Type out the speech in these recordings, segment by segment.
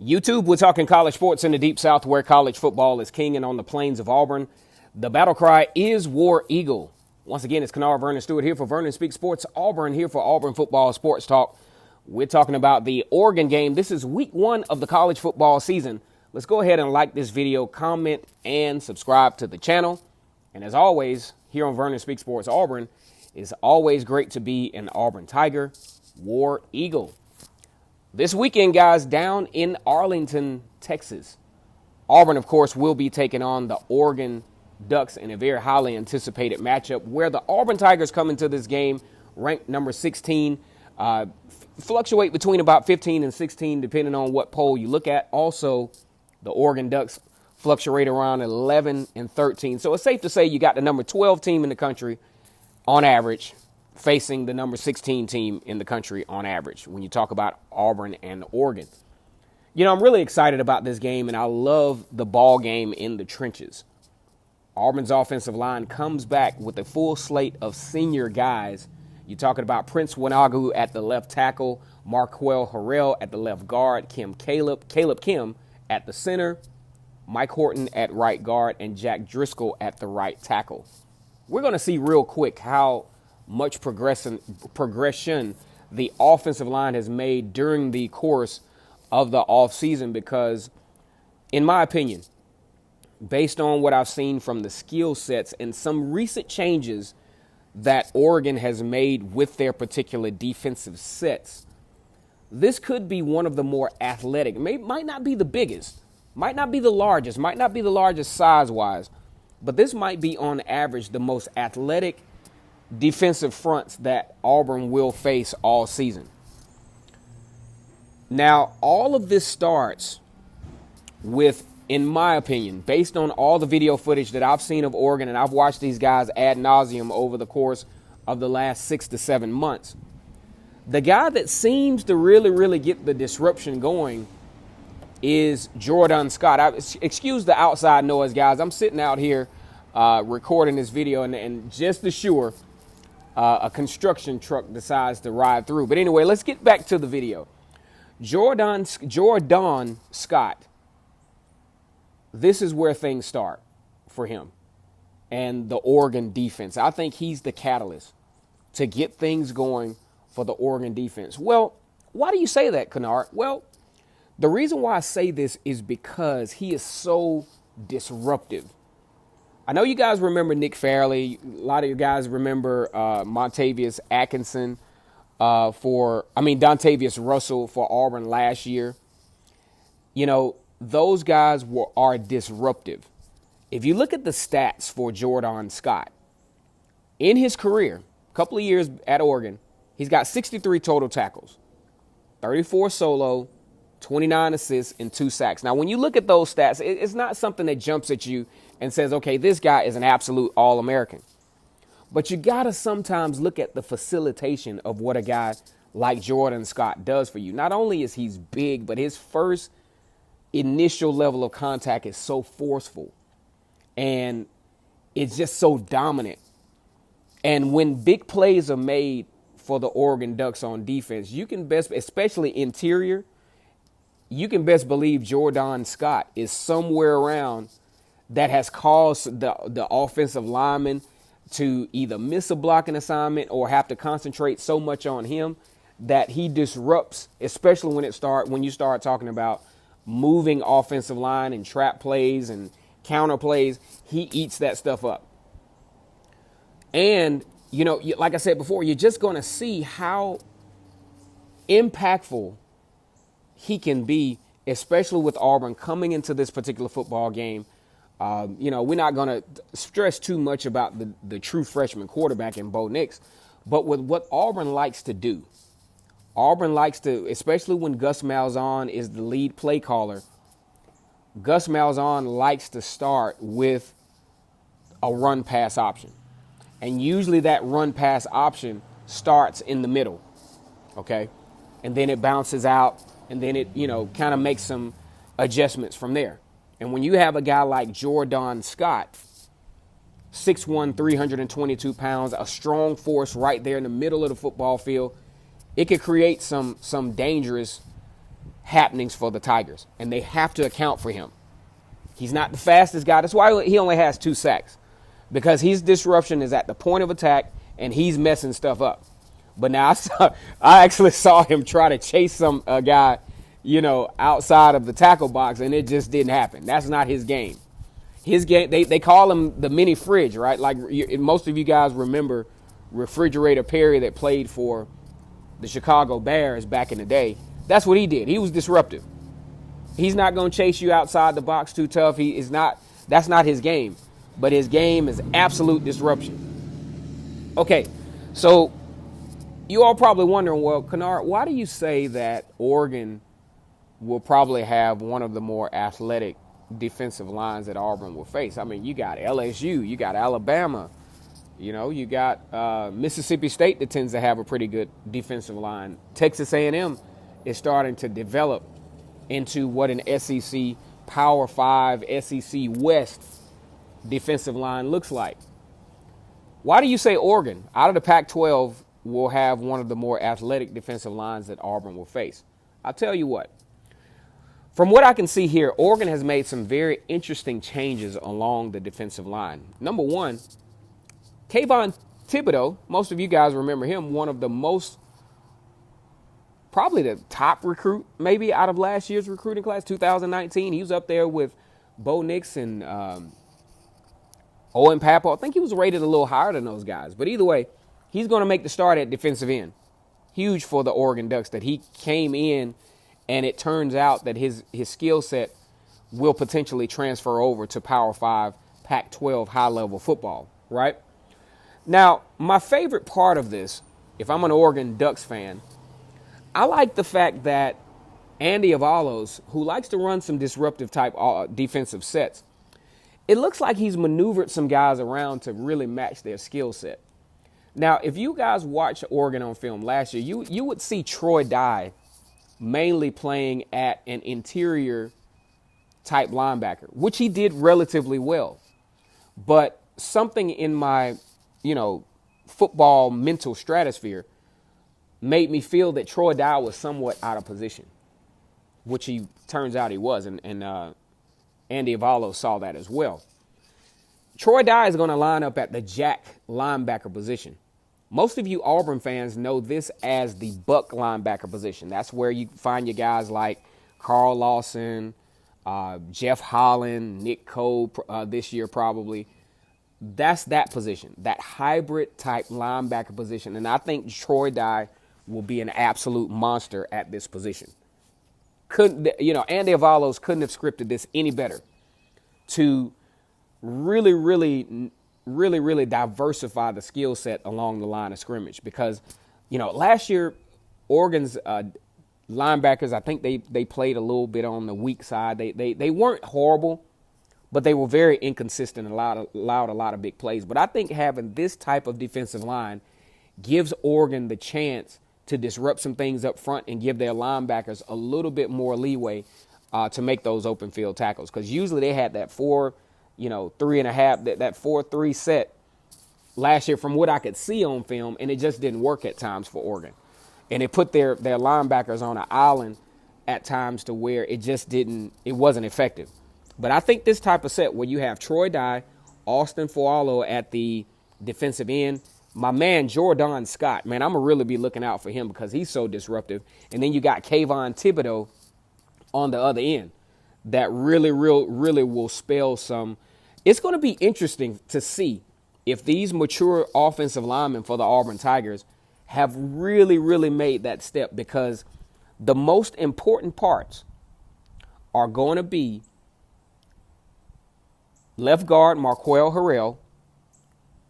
YouTube, we're talking college sports in the Deep South where college football is king and on the plains of Auburn. The battle cry is War Eagle. Once again, it's Kennard Vernon Stewart here for Vernon Speaks Sports Auburn, here for Auburn Football Sports Talk. We're talking about the Oregon game. This is week one of the college football season. Let's go ahead and like this video, comment, and subscribe to the channel. And as always, here on Vernon Speaks Sports Auburn, it's always great to be an Auburn Tiger, War Eagle. This weekend, guys, down in Arlington, Texas, Auburn, of course, will be taking on the Oregon Ducks in a very highly anticipated matchup where the Auburn Tigers come into this game ranked number 16, fluctuate between about 15 and 16, depending on what poll you look at. Also, the Oregon Ducks fluctuate around 11 and 13. So it's safe to say you got the number 12 team in the country on average facing the number 16 team in the country on average when you talk about Auburn and Oregon. You know, I'm really excited about this game, and I love the ball game in the trenches. Auburn's offensive line comes back with a full slate of senior guys. You're talking about Prince Winagu at the left tackle, Marquel Harrell at the left guard, Caleb Kim at the center, Mike Horton at right guard, and Jack Driscoll at the right tackle. We're going to see real quick how much progression the offensive line has made during the course of the offseason because, in my opinion, based on what I've seen from the skill sets and some recent changes that Oregon has made with their particular defensive sets, this could be one of the more athletic, might not be the biggest, might not be the largest size-wise, but this might be on average the most athletic defensive fronts that Auburn will face all season. Now, all of this starts with, in my opinion, based on all the video footage that I've seen of Oregon, and I've watched these guys ad nauseum over the course of the last 6 to 7 months, the guy that seems to really get the disruption going is Jordon Scott. Excuse the outside noise, guys. I'm sitting out here recording this video, and just to sure, a construction truck decides to ride through. But anyway, let's get back to the video. Jordon Scott, this is where things start for him and the Oregon defense. I think he's the catalyst to get things going for the Oregon defense. Well, why do you say that, Kennard? Well, the reason why I say this is because he is so disruptive. I know you guys remember Nick Fairley. A lot of you guys remember Dontavius Russell for Auburn last year. You know, those guys are disruptive. If you look at the stats for Jordon Scott, in his career, a couple of years at Oregon, he's got 63 total tackles, 34 solo, 29 assists, and 2 sacks. Now, when you look at those stats, it's not something that jumps at you and says, okay, this guy is an absolute All-American. But you got to sometimes look at the facilitation of what a guy like Jordon Scott does for you. Not only is he big, but his first initial level of contact is so forceful. And it's just so dominant. And when big plays are made for the Oregon Ducks on defense, you can best, especially interior, you can best believe Jordon Scott is somewhere around that has caused the offensive lineman to either miss a blocking assignment or have to concentrate so much on him that he disrupts, especially when you start talking about moving offensive line and trap plays and counter plays. He eats that stuff up. And, you know, like I said before, you're just going to see how impactful he can be, especially with Auburn coming into this particular football game. You know, we're not going to stress too much about the true freshman quarterback in Bo Nix, but with what Auburn likes to do, Auburn likes to, especially when Gus Malzahn is the lead play caller, Gus Malzahn likes to start with a run-pass option. And usually that run-pass option starts in the middle, okay? And then it bounces out, and then it, you know, kind of makes some adjustments from there. And when you have a guy like Jordon Scott, 6'1", 322 pounds, a strong force right there in the middle of the football field, it could create some dangerous happenings for the Tigers, and they have to account for him. He's not the fastest guy. That's why he only has 2 sacks, because his disruption is at the point of attack, and he's messing stuff up. But now I actually saw him try to chase a guy, outside of the tackle box, and it just didn't happen. That's not his game. His game, they call him the mini fridge, right? Like most of you guys remember Refrigerator Perry that played for the Chicago Bears back in the day. That's what he did. He was disruptive. He's not going to chase you outside the box too tough. That's not his game. But his game is absolute disruption. Okay, so you all probably wondering, well, Kennard, why do you say that Oregon will probably have one of the more athletic defensive lines that Auburn will face? I mean, you got LSU, you got Alabama, you got Mississippi State that tends to have a pretty good defensive line. Texas A&M is starting to develop into what an SEC Power 5, SEC West defensive line looks like. Why do you say Oregon, out of the Pac-12, will have one of the more athletic defensive lines that Auburn will face? I'll tell you what. From what I can see here, Oregon has made some very interesting changes along the defensive line. Number one, Kayvon Thibodeau, most of you guys remember him, one of the probably the top recruit maybe out of last year's recruiting class, 2019. He was up there with Bo Nix and Owen Papal. I think he was rated a little higher than those guys. But either way, he's going to make the start at defensive end. Huge for the Oregon Ducks that he came in, and it turns out that his skill set will potentially transfer over to Power 5, Pac-12 high-level football, right? Now, my favorite part of this, if I'm an Oregon Ducks fan, I like the fact that Andy Avalos, who likes to run some disruptive type defensive sets, it looks like he's maneuvered some guys around to really match their skill set. Now, if you guys watched Oregon on film last year, you would see Troy Dye mainly playing at an interior type linebacker, which he did relatively well. But something in my, football mental stratosphere made me feel that Troy Dye was somewhat out of position, which he turns out he was, and Andy Avalos saw that as well. Troy Dye is going to line up at the jack linebacker position. Most of you Auburn fans know this as the buck linebacker position. That's where you find your guys like Carl Lawson, Jeff Holland, Nick Cole this year probably. That's that position, that hybrid type linebacker position. And I think Troy Dye will be an absolute monster at this position. Andy Avalos couldn't have scripted this any better to really diversify the skill set along the line of scrimmage, because, last year Oregon's linebackers, I think they played a little bit on the weak side. They weren't horrible, but they were very inconsistent and allowed a lot of big plays. But I think having this type of defensive line gives Oregon the chance to disrupt some things up front and give their linebackers a little bit more leeway to make those open field tackles. Because usually they had that 3.5, that 4-3 set last year from what I could see on film, and it just didn't work at times for Oregon. And it put their linebackers on an island at times to where it wasn't effective. But I think this type of set where you have Troy Dye, Austin Fualo at the defensive end, my man Jordon Scott, man, I'm going to really be looking out for him because he's so disruptive. And then you got Kayvon Thibodeau on the other end that really will spell some. It's going to be interesting to see if these mature offensive linemen for the Auburn Tigers have really made that step, because the most important parts are going to be left guard Marquel Harrell,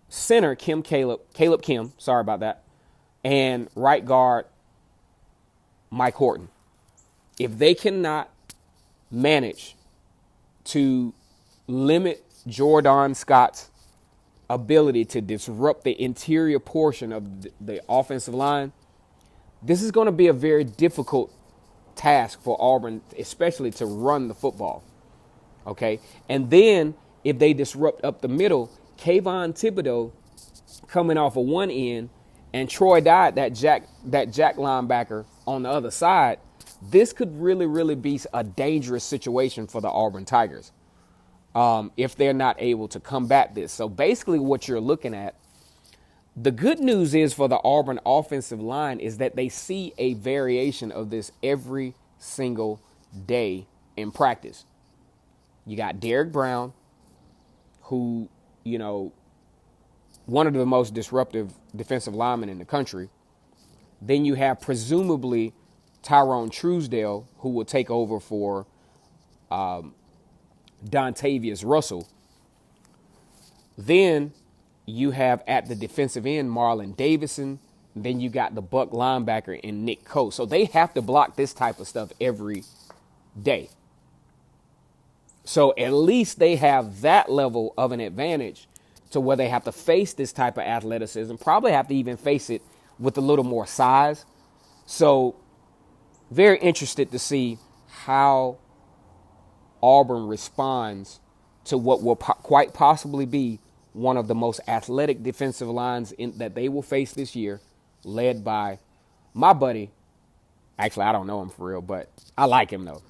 center Caleb Kim, sorry about that, and right guard Mike Horton. If they cannot manage to limit Jordon Scott's ability to disrupt the interior portion of the offensive line, this is going to be a very difficult task for Auburn, especially to run the football. Okay? And then if they disrupt up the middle, Kayvon Thibodeau coming off of one end and Troy Dye, that jack linebacker on the other side, this could really, really be a dangerous situation for the Auburn Tigers if they're not able to combat this. So basically what you're looking at, the good news is for the Auburn offensive line is that they see a variation of this every single day in practice. You got Derek Brown, who, one of the most disruptive defensive linemen in the country. Then you have presumably Tyrone Truesdale, who will take over for Dontavius Russell. Then you have at the defensive end Marlon Davidson. Then you got the Buck linebacker in Nick Coe. So they have to block this type of stuff every day. So at least they have that level of an advantage to where they have to face this type of athleticism, probably have to even face it with a little more size. So very interested to see how Auburn responds to what will quite possibly be one of the most athletic defensive lines that they will face this year, led by my buddy. Actually, I don't know him for real, but I like him though.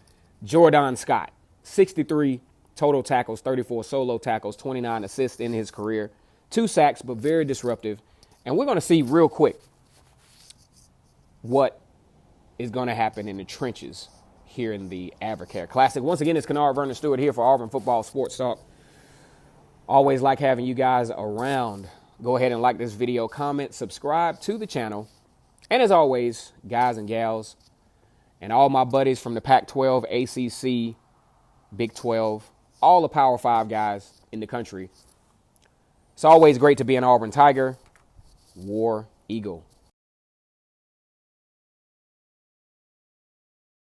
Jordon Scott, 63 total tackles, 34 solo tackles, 29 assists in his career, 2 sacks, but very disruptive. And we're going to see real quick what is going to happen in the trenches here in the Advocare Classic. Once again, it's Kennard Vernon Stewart here for Auburn Football Sports Talk. Always like having you guys around. Go ahead and like this video, comment, subscribe to the channel. And as always, guys and gals, and all my buddies from the Pac-12, ACC, Big 12, all the Power 5 guys in the country. It's always great to be an Auburn Tiger. War Eagle.